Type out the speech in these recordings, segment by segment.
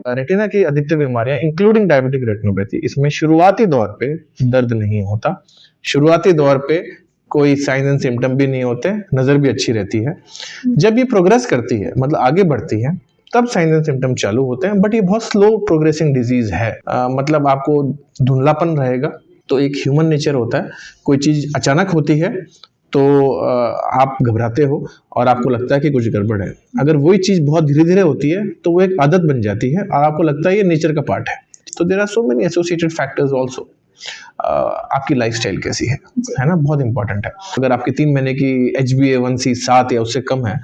Retina की अधिकतर बीमारियां इंक्लूडिंग डायबिटिक रेटिनोपैथी, इसमें शुरुआती दौर पे दर्द नहीं होता। शुरुआती दौर पे कोई साइन एंड सिम्टम भी नहीं होते, नजर भी अच्छी रहती है। जब ये प्रोग्रेस करती है, मतलब आगे बढ़ती है, तब साइन एंड सिम्टम चालू होते हैं। बट ये बहुत स्लो प्रोग्रेसिंग डिजीज है। मतलब आपको धुंधलापन रहेगा। तो एक ह्यूमन नेचर होता है, कोई चीज अचानक होती है तो आप घबराते हो और आपको लगता है कि कुछ गड़बड़ है। अगर वही चीज बहुत धीरे धीरे होती है तो वो एक आदत बन जाती है और आपको लगता है ये नेचर का पार्ट है। तो there are so many associated factors also. आपकी लाइफस्टाइल कैसी है ना, बहुत इंपॉर्टेंट है। अगर आपकी 3 महीने की HbA1c 7 या उससे कम है।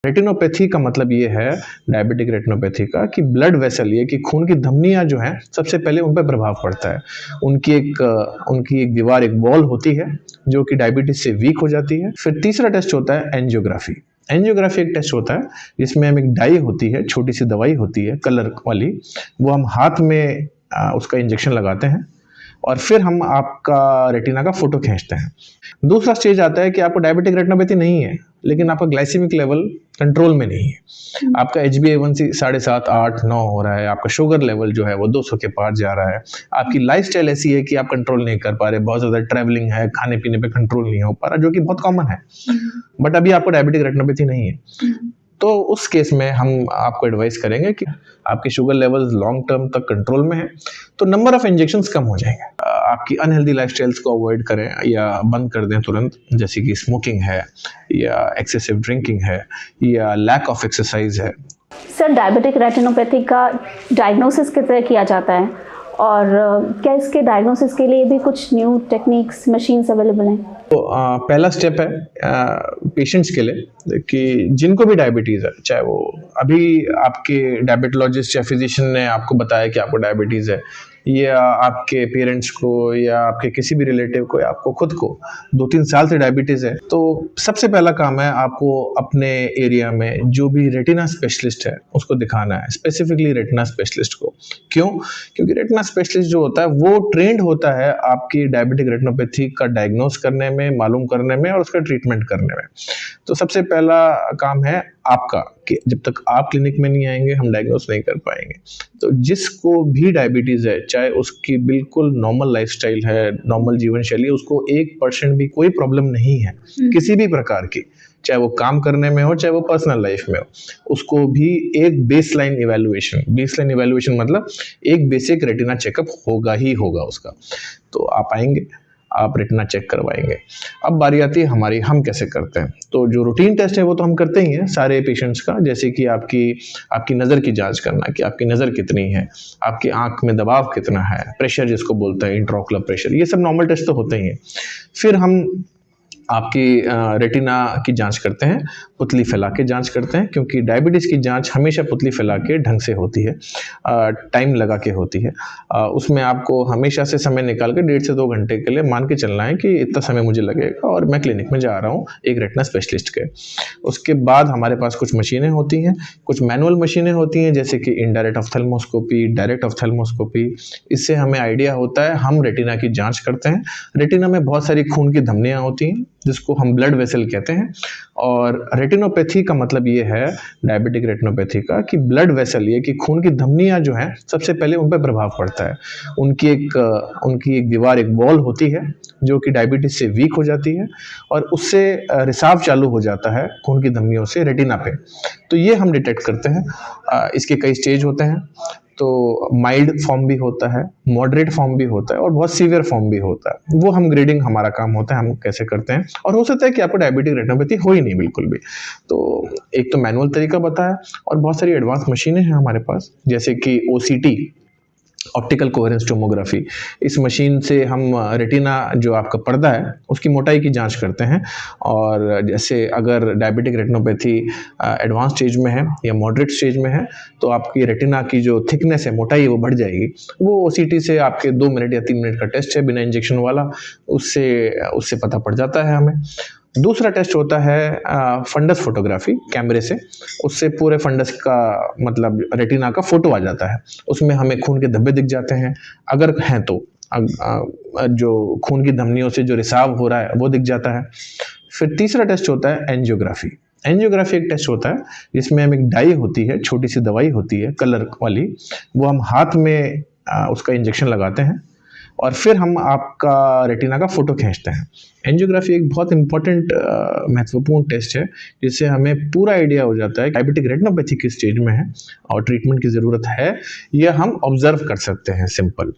रेटिनोपैथी का मतलब ये है, डायबिटिक रेटिनोपैथी का, कि ब्लड वेसल, ये कि खून की धमनियां जो हैं, सबसे पहले उन पर प्रभाव पड़ता है। उनकी एक दीवार, एक वॉल होती है जो कि डायबिटीज से वीक हो जाती है। फिर तीसरा टेस्ट होता है एंजियोग्राफी। एंजियोग्राफी एक टेस्ट होता है जिसमें हम एक डाई होती है, छोटी सी दवाई होती है कलर वाली, वो हम हाथ में उसका इंजेक्शन लगाते हैं और फिर हम आपका रेटिना का फोटो खींचते हैं। दूसरा स्टेज आता है कि आपको डायबिटिक रेटिनोपैथी नहीं है, लेकिन आपका ग्लाइसेमिक लेवल कंट्रोल में नहीं है। आपका HbA1c 7.5, 8, 9 हो रहा है। आपका शुगर लेवल जो है वो 200 के पार जा रहा है। आपकी लाइफस्टाइल ऐसी है कि आप कंट्रोल नहीं कर पा रहे, बहुत ज्यादा ट्रैवलिंग है, खाने पीने पे कंट्रोल नहीं हो पा रहा, जो कि बहुत कॉमन है। बट अभी आपको डायबिटिक रेटिनोपैथी नहीं है। तो उस केस में हम आपको एडवाइस करेंगे कि आपके शुगर लेवल्स लॉन्ग टर्म तक कंट्रोल में है, तो नंबर ऑफ इंजेक्शंस कम हो जाएंगे। आपकी अनहेल्दी लाइफस्टाइल्स को अवॉइड करें या बंद कर दें तुरंत, जैसे कि स्मोकिंग है या एक्सेसिव ड्रिंकिंग है या लैक ऑफ एक्सरसाइज है। सर, डायबिटिक रेटिनोपैथी का डायग्नोसिस किस तरह किया जाता है और क्या इसके डायग्नोसिस के लिए भी कुछ न्यू टेक्निक्स, मशीन्स अवेलेबल हैं? तो पहला स्टेप है पेशेंट्स के लिए कि जिनको भी डायबिटीज़ है, चाहे वो अभी आपके डायबिटोलॉजिस्ट या फिजिशियन ने आपको बताया कि आपको डायबिटीज़ है, या आपके पेरेंट्स को या आपके किसी भी रिलेटिव को या आपको खुद को 2-3 साल से डायबिटीज़ है, तो सबसे पहला काम है आपको अपने एरिया में जो भी रेटिना स्पेशलिस्ट है उसको दिखाना है, स्पेसिफिकली रेटिना स्पेशलिस्ट को। क्यों? क्योंकि रेटिना स्पेशलिस्ट जो होता है वो ट्रेंड होता है आपकी डायबिटिक रेटिनोपैथी का डायग्नोस करने में, मालूम करने में और उसका ट्रीटमेंट करने में। तो सबसे पहला काम है आपका कि जब तक आप क्लिनिक में नहीं आएंगे हम डायग्नोस नहीं कर पाएंगे। तो जिसको भी डायबिटीज है, चाहे उसकी बिल्कुल नॉर्मल लाइफस्टाइल है, नॉर्मल जीवन शैली, उसको 1% भी कोई प्रॉब्लम नहीं है किसी भी प्रकार की, चाहे वो काम करने में हो चाहे वो पर्सनल लाइफ में हो, उसको भी एक बेसलाइन इवैल्यूएशन मतलब एक बेसिक रेटिना चेकअप होगा ही होगा उसका। तो आप आएंगे, आप रेटिना चेक करवाएंगे। अब बारी आती है हमारी, हम कैसे करते हैं। तो जो रूटीन टेस्ट है वो तो हम करते ही हैं सारे पेशेंट्स का, जैसे कि आपकी नज़र की जांच करना कि आपकी नज़र कितनी है, आपकी आंख में दबाव कितना है, प्रेशर जिसको बोलते हैं इंट्राओकुलर प्रेशर, ये सब नॉर्मल टेस्ट तो होते ही हैं। फिर हम आपकी रेटिना की जांच करते हैं, पुतली फैला के जांच करते हैं, क्योंकि डायबिटीज़ की जांच हमेशा पुतली फैला के ढंग से होती है, टाइम लगा के होती है। उसमें आपको हमेशा से समय निकाल के 1.5 से 2 घंटे के लिए मान के चलना है कि इतना समय मुझे लगेगा और मैं क्लिनिक में जा रहा हूँ एक रेटिना स्पेशलिस्ट के। उसके बाद हमारे पास कुछ मशीनें होती हैं, कुछ मैनुअल मशीनें होती हैं, जैसे कि इनडायरेक्ट ऑफ्थेल्मोस्कोपी, डायरेक्ट ऑफ्थेल्मोस्कोपी। इससे हमें आइडिया होता है, हम रेटिना की जाँच करते हैं। रेटिना में बहुत सारी खून की धमनियाँ होती हैं जिसको हम ब्लड वेसल कहते हैं। और रेटिनोपैथी का मतलब ये है, डायबिटिक रेटिनोपैथी का, कि ब्लड वेसल, ये कि खून की धमनियां जो हैं, सबसे पहले उन पर प्रभाव पड़ता है। उनकी एक दीवार, एक वॉल होती है जो कि डायबिटीज से वीक हो जाती है और उससे रिसाव चालू हो जाता है खून की धमनियों से रेटिना पे। तो ये हम डिटेक्ट करते हैं। इसके कई स्टेज होते हैं। तो माइल्ड फॉर्म भी होता है, मॉडरेट फॉर्म भी होता है और बहुत सीवियर फॉर्म भी होता है। वो हम ग्रेडिंग, हमारा काम होता है, हम कैसे करते हैं। और हो सकता है कि आपको डायबिटिक रेटिनोपैथी हो ही नहीं बिल्कुल भी। तो एक तो मैनुअल तरीका बताया और बहुत सारी एडवांस मशीनें हैं हमारे पास, जैसे कि OCT, ऑप्टिकल कोहेरेंस टोमोग्राफी। इस मशीन से हम रेटिना, जो आपका पर्दा है, उसकी मोटाई की जांच करते हैं। और जैसे अगर डायबिटिक रेटिनोपैथी एडवांस स्टेज में है या मॉडरेट स्टेज में है, तो आपकी रेटिना की जो थिकनेस है, मोटाई है, वो बढ़ जाएगी। वो OCT से आपके 2 मिनट या 3 मिनट का टेस्ट है बिना इंजेक्शन वाला, उससे पता पड़ जाता है हमें। दूसरा टेस्ट होता है फंडस फोटोग्राफी, कैमरे से। उससे पूरे फंडस का, मतलब रेटिना का फोटो आ जाता है। उसमें हमें खून के धब्बे दिख जाते हैं, अगर हैं तो जो खून की धमनियों से जो रिसाव हो रहा है वो दिख जाता है। फिर तीसरा टेस्ट होता है एंजियोग्राफी। एंजियोग्राफी एक टेस्ट होता है जिसमें हम एक डाई होती है, छोटी सी दवाई होती है कलर वाली, वो हम हाथ में उसका इंजेक्शन लगाते हैं और फिर हम आपका रेटिना का फोटो खींचते हैं। एंजियोग्राफी एक बहुत इंपॉर्टेंट महत्वपूर्ण टेस्ट है जिससे हमें पूरा आइडिया हो जाता है डायबिटिक रेटिनोपैथी किस स्टेज में है और ट्रीटमेंट की ज़रूरत है, यह हम ऑब्जर्व कर सकते हैं सिंपल।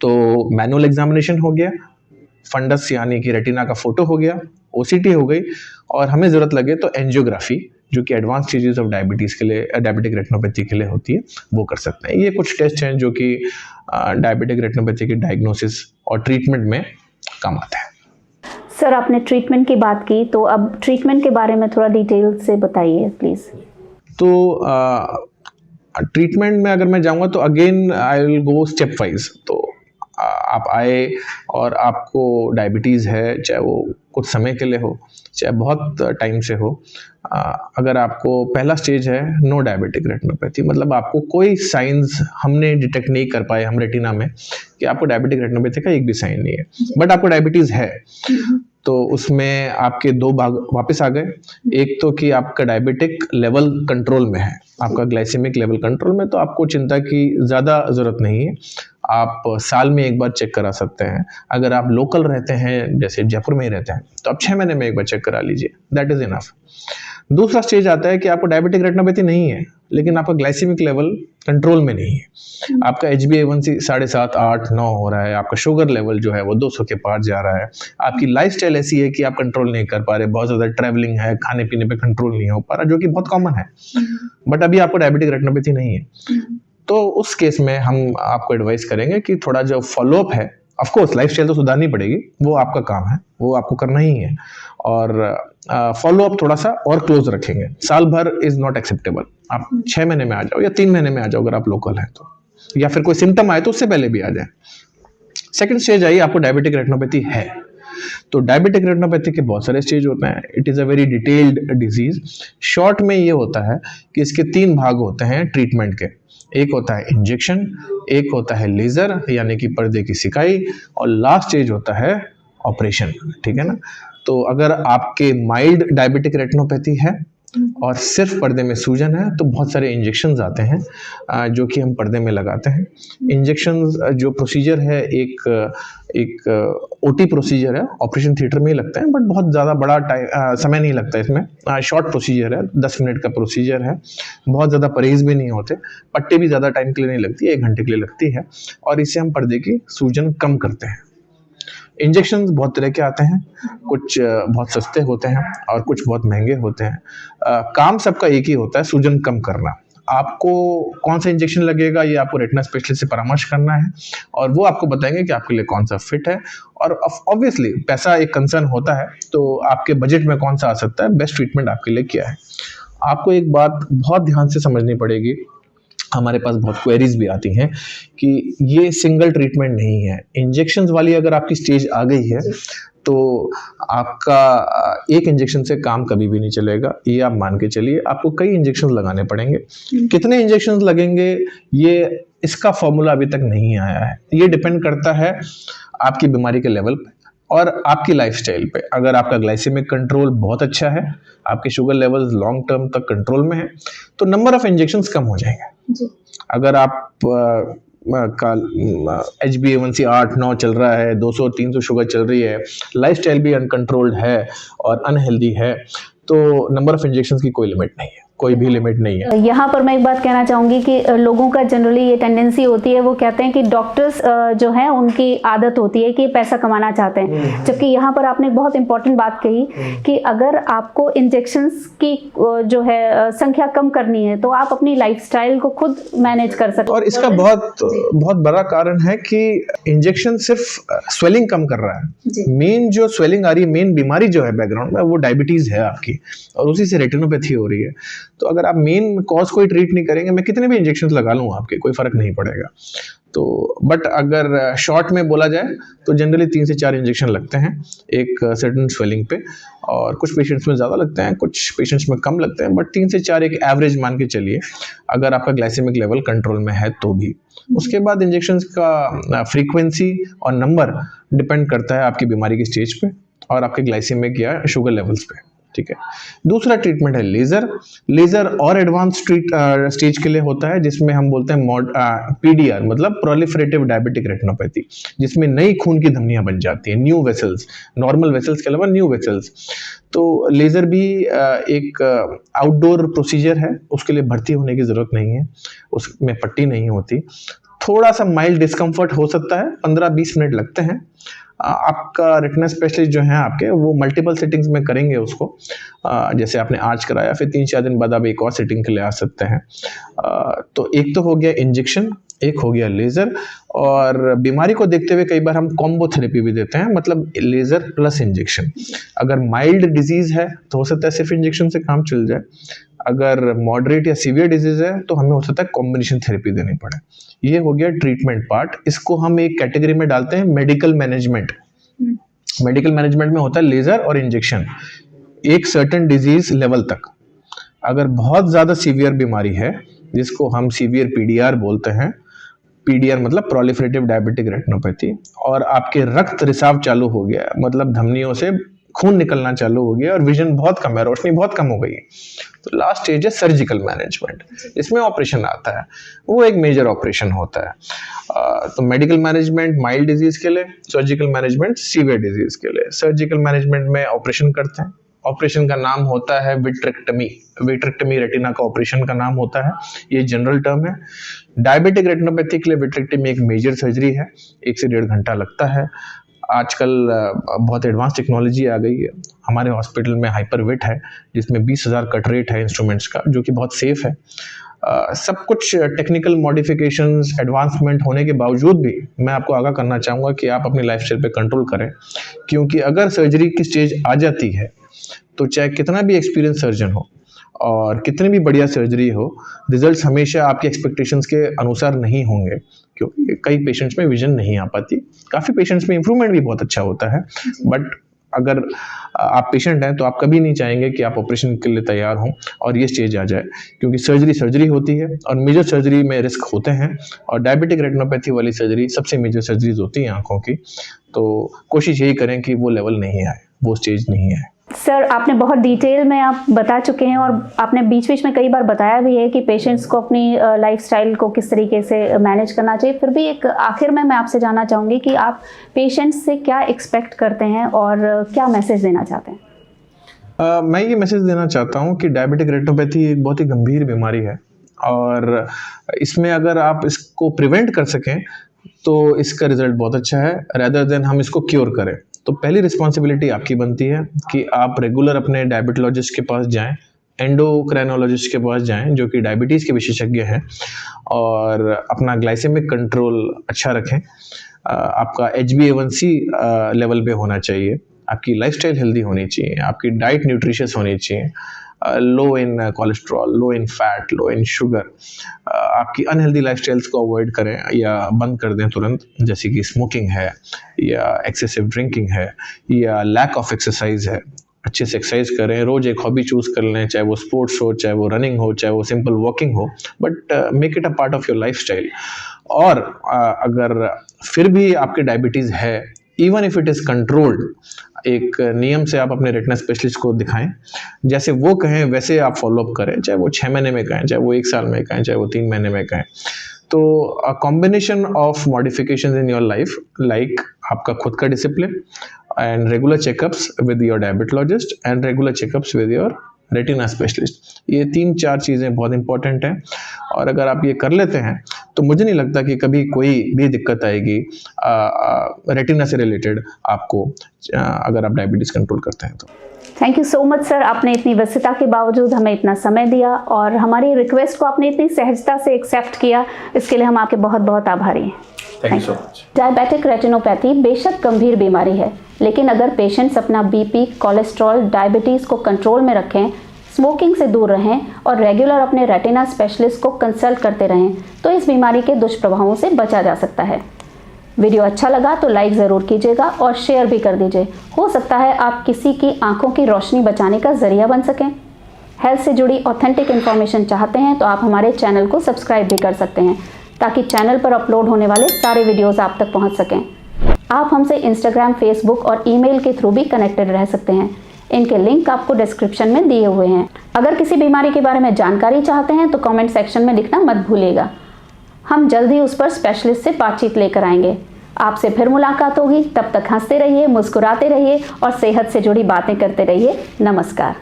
तो मैनुअल एग्जामिनेशन हो गया, फंडस यानी कि रेटिना का फोटो हो गया, ओसीटी हो गई, और हमें ज़रूरत लगे तो एंजियोग्राफी जो कि एडवांस स्टेजेस ऑफ डायबिटीज़ के लिए, डायबिटिक रेटिनोपैथी के लिए होती है, वो कर सकते हैं। ये कुछ टेस्ट हैं जो कि डायबिटिक रेटिनोपैथी की डायग्नोसिस और ट्रीटमेंट में काम आते हैं। सर, आपने ट्रीटमेंट की बात की, तो अब ट्रीटमेंट के बारे में थोड़ा डिटेल से बताइए प्लीज़। तो ट्रीटमेंट में अगर मैं जाऊँगा तो again I will go step wise. तो आप आए और आपको डायबिटीज़ है, चाहे वो कुछ समय के लिए हो चाहे बहुत टाइम से हो, अगर आपको पहला स्टेज है नो डायबिटिक रेटिनोपैथी, मतलब आपको कोई साइंस हमने डिटेक्ट नहीं कर पाए हम रेटिना में कि आपको डायबिटिक रेटिनोपैथी का एक भी साइन नहीं है, बट आपको डायबिटीज़ है, तो उसमें आपके दो भाग वापस आ गए। एक तो कि आपका डायबिटिक लेवल कंट्रोल में है, आपका ग्लाइसेमिक लेवल कंट्रोल में, तो आपको चिंता की ज़्यादा ज़रूरत नहीं है। आप साल में एक बार चेक करा सकते हैं। अगर आप लोकल रहते हैं, जैसे जयपुर में ही रहते हैं, तो आप 6 महीने में एक बार चेक करा लीजिए, दैट इज़ इनफ। दूसरा स्टेज आता है कि आपको डायबिटिक रेटिनोपैथी नहीं है लेकिन आपका ग्लाइसेमिक लेवल कंट्रोल में नहीं है, आपका HbA1c 7.5, 8, 9 हो रहा है, आपका शुगर लेवल जो है वो 200 के पार जा रहा है, आपकी लाइफस्टाइल ऐसी है कि आप कंट्रोल नहीं कर पा रहे, बहुत ज़्यादा ट्रैवलिंग है, खाने पीने पे कंट्रोल नहीं हो पा रहा, जो कि बहुत कॉमन है, बट अभी आपको डायबिटिक रेटिनोपैथी नहीं है। तो उस केस में हम आपको एडवाइस करेंगे कि थोड़ा जो फॉलोअप है, ऑफ कोर्स लाइफस्टाइल तो सुधारनी पड़ेगी, वो आपका काम है, वो आपको करना ही है, और फॉलोअप थोड़ा सा और क्लोज रखेंगे। साल भर इज नॉट एक्सेप्टेबल, आप 6 महीने में आ जाओ या 3 महीने में आ जाओ अगर आप लोकल हैं तो, या फिर कोई सिम्टम आए तो उससे पहले भी आ जाए। सेकंड स्टेज आई, आपको डायबिटिक रेटिनोपैथी है। तो डायबिटिक रेटिनोपैथी के बहुत सारे स्टेज होते हैं, it is a very detailed disease. Short में ये होता है कि इसके 3 भाग होते हैं ट्रीटमेंट के, एक होता है इंजेक्शन, एक होता है लेज़र यानी कि पर्दे की सिकाई, और लास्ट स्टेज होता है ऑपरेशन, ठीक है ना। तो अगर आपके माइल्ड डायबिटिक रेटिनोपैथी है और सिर्फ पर्दे में सूजन है तो बहुत सारे इंजेक्शंस आते हैं जो कि हम पर्दे में लगाते हैं। इंजेक्शंस जो प्रोसीजर है एक ओटी प्रोसीजर है, ऑपरेशन थिएटर में ही लगता है, बट बहुत ज़्यादा बड़ा समय नहीं लगता इसमें, शॉर्ट प्रोसीजर है, 10 मिनट का प्रोसीजर है, बहुत ज़्यादा परहेज भी नहीं होते, पट्टी भी ज़्यादा टाइम के लिए नहीं लगती, 1 घंटे के लिए लगती है, और इससे हम पर्दे की सूजन कम करते हैं। इंजेक्शंस बहुत तरह के आते हैं, कुछ बहुत सस्ते होते हैं और कुछ बहुत महंगे होते हैं। काम सबका एक ही होता है, सूजन कम करना। आपको कौन सा इंजेक्शन लगेगा ये आपको रेटिना स्पेशलिस्ट से परामर्श करना है और वो आपको बताएंगे कि आपके लिए कौन सा फिट है, और ऑब्वियसली पैसा एक कंसर्न होता है, तो आपके बजट में कौन सा आ सकता है, बेस्ट ट्रीटमेंट आपके लिए क्या है। आपको एक बात बहुत ध्यान से समझनी पड़ेगी, हमारे पास बहुत क्वेरीज भी आती हैं कि ये सिंगल ट्रीटमेंट नहीं है। इंजेक्शंस वाली अगर आपकी स्टेज आ गई है तो आपका एक इंजेक्शन से काम कभी भी नहीं चलेगा, ये आप मान के चलिए, आपको कई इंजेक्शन लगाने पड़ेंगे। कितने इंजेक्शन लगेंगे ये इसका फॉर्मूला अभी तक नहीं आया है, ये डिपेंड करता है आपकी बीमारी के लेवल पे और आपकी लाइफस्टाइल पे। अगर आपका ग्लाइसेमिक कंट्रोल बहुत अच्छा है, आपके शुगर लेवल्स लॉन्ग टर्म तक कंट्रोल में है, तो नंबर ऑफ इंजेक्शंस कम हो जाएंगे। अगर आप का HbA1c 8-9 चल रहा है, 200-300 शुगर चल रही है, लाइफस्टाइल भी अनकंट्रोल्ड है और अनहेल्दी है, तो नंबर ऑफ इंजेक्शंस की कोई लिमिट नहीं है, कोई भी लिमिट नहीं है। यहाँ पर मैं एक बात कहना चाहूँगी कि लोगों का जनरली ये टेंडेंसी होती है, वो कहते हैं कि डॉक्टर्स जो हैं उनकी आदत होती है कि पैसा कमाना चाहते हैं, जबकि यहाँ पर आपने एक बहुत इंपॉर्टेंट बात कही कि अगर आपको इंजेक्शंस की जो है संख्या कम करनी है तो आप अपनी लाइफस्टाइल को खुद मैनेज कर सकते हैं। और इसका बहुत बड़ा कारण है कि इंजेक्शन सिर्फ स्वेलिंग कम कर रहा है, मेन जो स्वेलिंग आ रही है, मेन बीमारी जो है बैकग्राउंड में, वो डायबिटीज है आपकी, और उसी से रेटिनोपैथी हो रही है। तो अगर आप मेन कॉज को ही ट्रीट नहीं करेंगे, मैं कितने भी इंजेक्शन लगा लूँ आपके, कोई फर्क नहीं पड़ेगा। तो बट अगर शॉर्ट में बोला जाए तो जनरली 3 से 4 इंजेक्शन लगते हैं एक सर्टेन स्वेलिंग पे, और कुछ पेशेंट्स में ज़्यादा लगते हैं, कुछ पेशेंट्स में कम लगते हैं, बट 3 से 4 एक एवरेज मान के चलिए, अगर आपका ग्लाइसेमिक लेवल कंट्रोल में है तो भी। उसके बाद इंजेक्शंस का फ्रीक्वेंसी और नंबर डिपेंड करता है आपकी बीमारी की स्टेज पे और आपके ग्लाइसेमिक या शुगर लेवल्स पे। ठीक है। दूसरा ट्रीटमेंट है लेजर। लेजर और एडवांस स्टेज के लिए होता है, जिसमें हम बोलते हैं पीडीआर, मतलब प्रोलिफरेटिव डायबिटिक रेटिनोपैथी, जिसमें नई खून की धमनियां बन जाती हैं, न्यू वेसल्स, नॉर्मल वेसल्स के अलावा न्यू वेसल्स। तो लेजर भी एक आउटडोर प्रोसीजर है, उसके लिए भर्ती होने की जरूरत नहीं है, उसमें पट्टी नहीं होती। थोड़ा सा माइल्ड डिस्कम्फर्ट हो सकता है, 15-20 मिनट लगते हैं। आपका रेटिना स्पेशलिस्ट जो है आपके, वो मल्टीपल सेटिंग्स में करेंगे उसको। जैसे आपने आज कराया, फिर 3-4 दिन बाद आप एक और सेटिंग के लिए आ सकते हैं। तो एक तो हो गया इंजेक्शन, एक हो गया लेजर, और बीमारी को देखते हुए कई बार हम कॉम्बो थेरेपी भी देते हैं, मतलब लेजर प्लस इंजेक्शन। अगर माइल्ड डिजीज है तो हो सकता है सिर्फ इंजेक्शन से काम चल जाए, अगर मॉडरेट या सीवियर डिजीज है तो हमें हो सकता है कॉम्बिनेशन थेरेपी देनी पड़े। ये हो गया ट्रीटमेंट पार्ट। इसको हम एक कैटेगरी में डालते हैं मेडिकल मैनेजमेंट। मेडिकल मैनेजमेंट में होता है लेजर और इंजेक्शन एक सर्टेन डिजीज लेवल तक। अगर बहुत ज्यादा सीवियर बीमारी है, जिसको हम सीवियर पीडीआर बोलते हैं, पीडीआर मतलब प्रोलिफरेटिव डायबिटिक रेटिनोपैथी, और आपके रक्त रिसाव चालू हो गया, मतलब धमनियों से खून निकलना चालू हो गया और विजन बहुत कम है, रोशनी बहुत कम हो गई, तो लास्ट स्टेज है सर्जिकल मैनेजमेंट, इसमें ऑपरेशन आता है। वो एक मेजर ऑपरेशन होता है। तो मेडिकल मैनेजमेंट माइल्ड डिजीज के लिए, सर्जिकल मैनेजमेंट सीवियर डिजीज के लिए। सर्जिकल मैनेजमेंट में ऑपरेशन करते हैं, ऑपरेशन का नाम होता है विट्रेक्टमी। विट्रेक्टमी रेटिना का ऑपरेशन का नाम होता है, ये जनरल टर्म है। डायबिटिक रेटिनोपैथी के लिए विट्रेक्टमी एक मेजर सर्जरी है, 1 से 1.5 घंटा लगता है। आजकल बहुत एडवांस टेक्नोलॉजी आ गई है। हमारे हॉस्पिटल में हाइपरविट है, जिसमें 20,000 कट रेट है इंस्ट्रूमेंट्स का, जो कि बहुत सेफ है। सब कुछ टेक्निकल मॉडिफिकेशंस, एडवांसमेंट होने के बावजूद भी मैं आपको आगाह करना चाहूँगा कि आप अपनी लाइफस्टाइल पे कंट्रोल करें, क्योंकि अगर सर्जरी की स्टेज आ जाती है तो चाहे कितना भी एक्सपीरियंस सर्जन हो और कितनी भी बढ़िया सर्जरी हो, रिजल्ट्स हमेशा आपके एक्सपेक्टेशंस के अनुसार नहीं होंगे, क्योंकि कई पेशेंट्स में विजन नहीं आ पाती। काफ़ी पेशेंट्स में इंप्रूवमेंट भी बहुत अच्छा होता है, बट अगर आप पेशेंट हैं तो आप कभी नहीं चाहेंगे कि आप ऑपरेशन के लिए तैयार हों और ये स्टेज आ जाए, क्योंकि सर्जरी होती है और मेजर सर्जरी में रिस्क होते हैं, और डायबिटिक रेटिनोपैथी वाली सर्जरी सबसे मेजर सर्जरीज होती हैं आंखों की। तो कोशिश यही करें कि वो लेवल नहीं आए, वो स्टेज नहीं आए। सर, आपने बहुत डिटेल में आप बता चुके हैं, और आपने बीच बीच में कई बार बताया भी है कि पेशेंट्स को अपनी लाइफस्टाइल को किस तरीके से मैनेज करना चाहिए। फिर भी एक आखिर में मैं आपसे जानना चाहूँगी कि आप पेशेंट्स से क्या एक्सपेक्ट करते हैं और क्या मैसेज देना चाहते हैं? मैं ये मैसेज देना चाहता हूँ कि डायबिटिक रेटिनोपैथी एक बहुत ही गंभीर बीमारी है, और इसमें अगर आप इसको प्रिवेंट कर सकें तो इसका रिजल्ट बहुत अच्छा है, रेदर देन हम इसको क्योर करें। तो पहली रिस्पॉन्सिबिलिटी आपकी बनती है कि आप रेगुलर अपने डायबिटोलॉजिस्ट के पास जाएं, एंडोक्राइनोलॉजिस्ट के पास जाएं, जो कि डायबिटीज़ के विशेषज्ञ हैं, और अपना ग्लाइसेमिक कंट्रोल अच्छा रखें। आपका HbA1c लेवल पे होना चाहिए, आपकी लाइफस्टाइल हेल्दी होनी चाहिए, आपकी डाइट न्यूट्रिशियस होनी चाहिए, low in cholesterol, low in fat, low in sugar. आपकी अनहेल्दी लाइफस्टाइल्स को अवॉइड करें या बंद कर दें तुरंत, जैसे कि स्मोकिंग है, या एक्सेसिव ड्रिंकिंग है, या लैक ऑफ एक्सरसाइज है। अच्छे से एक्सरसाइज करें, रोज एक हॉबी चूज कर लें, चाहे वो स्पोर्ट्स हो, चाहे वो रनिंग हो, चाहे वो सिंपल वॉकिंग हो, but make it a part of your lifestyle. और अगर फिर भी आपके डायबिटीज़ है, even if it is controlled, एक नियम से आप अपने रेटिना स्पेशलिस्ट को दिखाएं, जैसे वो कहें वैसे आप फॉलोअप करें, चाहे वो 6 महीने में कहें, चाहे वो 1 साल में कहें, चाहे वो 3 महीने में कहें। तो a combination of modifications in your life, like आपका खुद का discipline and regular checkups with your diabetologist and regular checkups with your retina specialist, ये 3-4 चीज़ें बहुत इंपॉर्टेंट हैं, और अगर आप ये कर लेते हैं तो मुझे नहीं लगता कि कभी कोई भी दिक्कत आएगी रेटिना से रिलेटेड आपको, अगर आप डायबिटीज़ कंट्रोल करते हैं तो। Thank you so much sir, आपने इतनी व्यस्तता के बावजूद हमें इतना समय दिया और हमारी रिक्वेस्ट को आपने इतनी सहजता से एक्सेप्ट किया, इसके लिए हम आपके बहुत बहुत आभारी हैं। Thank you so much. Diabetic retinopathy बेशक गंभीर बीमारी है, लेकिन अगर पेशेंट्स अपना बीपी, कोलेस्ट्रॉल, डायबिटीज़ को कंट्रोल में रखें, स्मोकिंग से दूर रहें और रेगुलर अपने रेटिना स्पेशलिस्ट को कंसल्ट करते रहें, तो इस बीमारी के दुष्प्रभावों से बचा जा सकता है। वीडियो अच्छा लगा तो लाइक ज़रूर कीजिएगा और शेयर भी कर दीजिए। हो सकता है आप किसी की आंखों की रोशनी बचाने का जरिया बन सकें। हेल्थ से जुड़ी ऑथेंटिक इन्फॉर्मेशन चाहते हैं तो आप हमारे चैनल को सब्सक्राइब भी कर सकते हैं, ताकि चैनल पर अपलोड होने वाले सारे वीडियोज़ आप तक पहुँच सकें। आप हमसे इंस्टाग्राम, फेसबुक और ईमेल के थ्रू भी कनेक्टेड रह सकते हैं। इनके लिंक आपको डिस्क्रिप्शन में दिए हुए हैं। अगर किसी बीमारी के बारे में जानकारी चाहते हैं तो कमेंट सेक्शन में लिखना मत भूलिएगा। हम जल्द ही उस पर स्पेशलिस्ट से बातचीत लेकर आएंगे। आपसे फिर मुलाकात होगी, तब तक हंसते रहिए, मुस्कुराते रहिए और सेहत से जुड़ी बातें करते रहिए। नमस्कार।